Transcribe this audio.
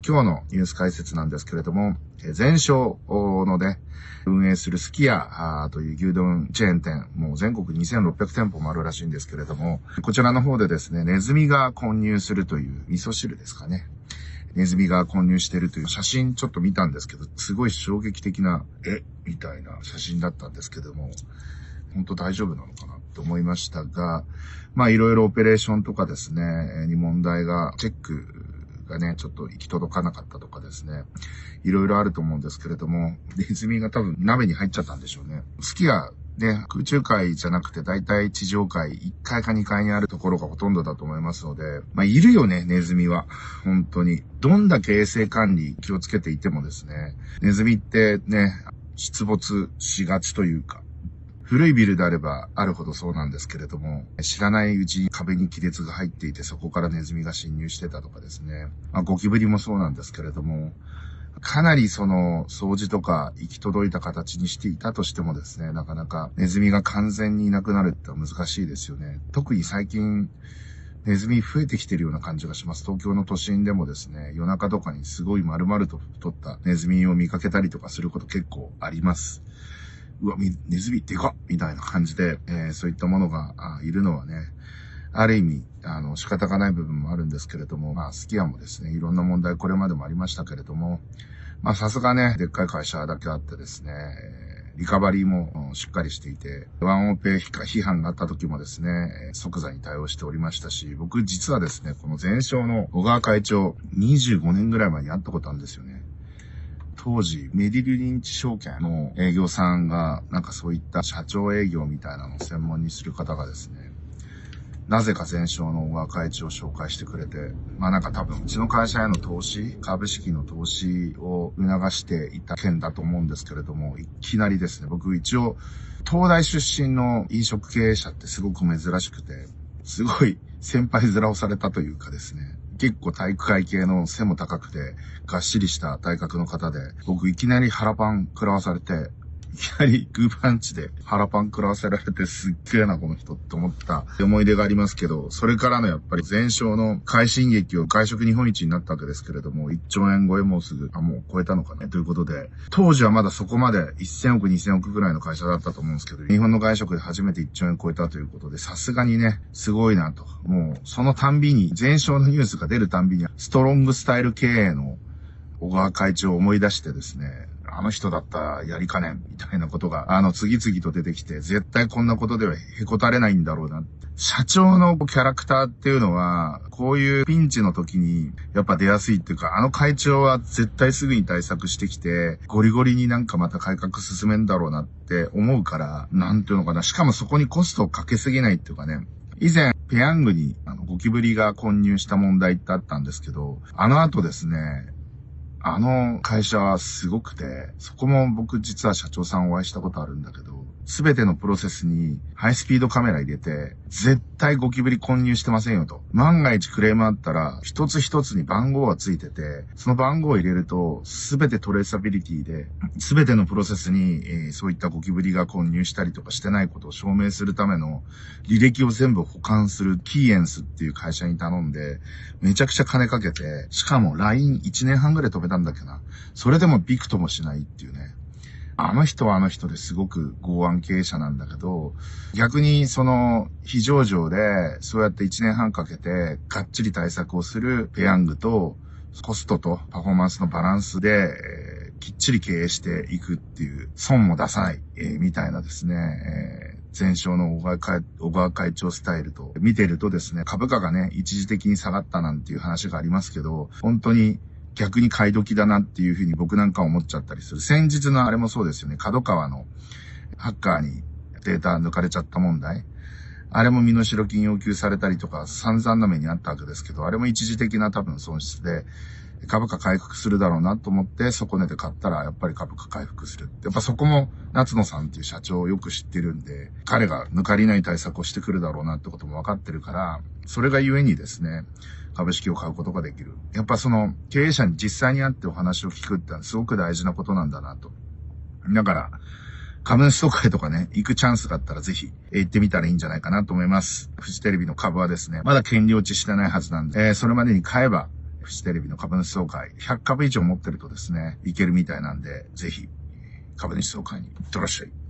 今日のニュース解説なんですけれども、全商のね、運営するすき家という牛丼チェーン店、もう全国2600店舗もあるらしいんですけれども、こちらの方でですね、ネズミが混入するという味噌汁ですかね。ネズミが混入しているという写真ちょっと見たんですけど、すごい衝撃的な、みたいな写真だったんですけども、本当大丈夫なのかなって思いましたが、いろいろオペレーションとかですね、に問題が、チェックがね、ちょっと行き届かなかったとかですね、いろいろあると思うんですけれども、ネズミが多分鍋に入っちゃったんでしょうね。すき家ね、空中階じゃなくてだいたい地上階1階か2階にあるところがほとんどだと思いますので、いるよね、ネズミは。本当に。どんだけ衛生管理気をつけていてもですね、ネズミってね、出没しがちというか、古いビルであればあるほどそうなんですけれども、知らないうちに壁に亀裂が入っていて、そこからネズミが侵入してたとかですね。ゴキブリもそうなんですけれども、かなりその掃除とか行き届いた形にしていたとしてもですね、なかなかネズミが完全にいなくなるって難しいですよね。特に最近、ネズミ増えてきてるような感じがします。東京の都心でもですね、夜中とかにすごい丸々と太ったネズミを見かけたりとかすること結構あります。うわ、ネズミでかっみたいな感じで、そういったものがいるのはね、ある意味、仕方がない部分もあるんですけれども、すき家もですね、いろんな問題これまでもありましたけれども、さすがね、でっかい会社だけあってですね、リカバリーもしっかりしていて、ワンオペ批判があった時もですね、即座に対応しておりましたし、僕実はですね、この前商の小川会長、25年ぐらい前に会ったことあるんですよね。当時、メリルリンチ証券の営業さんが、そういった社長営業みたいなのを専門にする方がですね、なぜか前商の小川会長を紹介してくれて、多分うちの会社への投資、株式の投資を促していた件だと思うんですけれども、いきなりですね、僕一応、東大出身の飲食経営者ってすごく珍しくて、すごい先輩面をされたというかですね、結構体育会系の背も高くて、がっしりした体格の方で、僕いきなり腹パン食らわされて、いきなりグーパンチで腹パン食らわせられてすっげえなこの人って思った思い出がありますけど、それからのやっぱり前商の快進撃を外食日本一になったわけですけれども、1兆円超えもうすぐ、もう超えたのかねということで、当時はまだそこまで1000億2000億ぐらいの会社だったと思うんですけど、日本の外食で初めて1兆円超えたということで、さすがにね、すごいなと。もうそのたんびに、前商のニュースが出るたんびに、ストロングスタイル経営の小川会長を思い出してですね、あの人だったらやりかねんみたいなことが次々と出てきて、絶対こんなことではへこたれないんだろうな。社長のキャラクターっていうのはこういうピンチの時にやっぱ出やすいっていうか、会長は絶対すぐに対策してきてゴリゴリにまた改革進めんだろうなって思うから、なんていうのかな、しかもそこにコストをかけすぎないっていうかね。以前ペヤングにゴキブリが混入した問題ってあったんですけど、後ですね、会社はすごくて、そこも僕実は社長さんお会いしたことあるんだけど、すべてのプロセスにハイスピードカメラ入れて、絶対ゴキブリ混入してませんよと。万が一クレームあったら、一つ一つに番号がついてて、その番号を入れると、すべてトレーサビリティで、すべてのプロセスに、そういったゴキブリが混入したりとかしてないことを証明するための履歴を全部保管するキーエンスっていう会社に頼んで、めちゃくちゃ金かけて、しかも LINE1 年半ぐらい止めたんだっけな。それでもビクともしないっていうね。あの人はあの人ですごく剛腕経営者なんだけど、逆にその非上場でそうやって1年半かけてがっちり対策をするペヤングとコストとパフォーマンスのバランスで、きっちり経営していくっていう損も出さない、みたいなですね、前商の小川会長スタイルと見てるとですね、株価がね一時的に下がったなんていう話がありますけど、本当に逆に買い時だなっていうふうに僕なんか思っちゃったりする。先日のあれもそうですよね。角川のハッカーにデータ抜かれちゃった問題。あれも身代金要求されたりとか散々な目にあったわけですけど、あれも一時的な多分損失で株価回復するだろうなと思って底値で買ったらやっぱり株価回復する。やっぱそこも夏野さんっていう社長をよく知ってるんで、彼が抜かりない対策をしてくるだろうなってことも分かってるから、それがゆえにですね、株式を買うことができる。やっぱその経営者に実際に会ってお話を聞くってのはすごく大事なことなんだなと。だから株主総会とかね、行くチャンスがあったらぜひ行ってみたらいいんじゃないかなと思います。フジテレビの株はですね、まだ権利落ちしてないはずなんで、それまでに買えばフジテレビの株主総会、100株以上持ってるとですね、いけるみたいなんで、ぜひ、株主総会に行ってらっしゃい。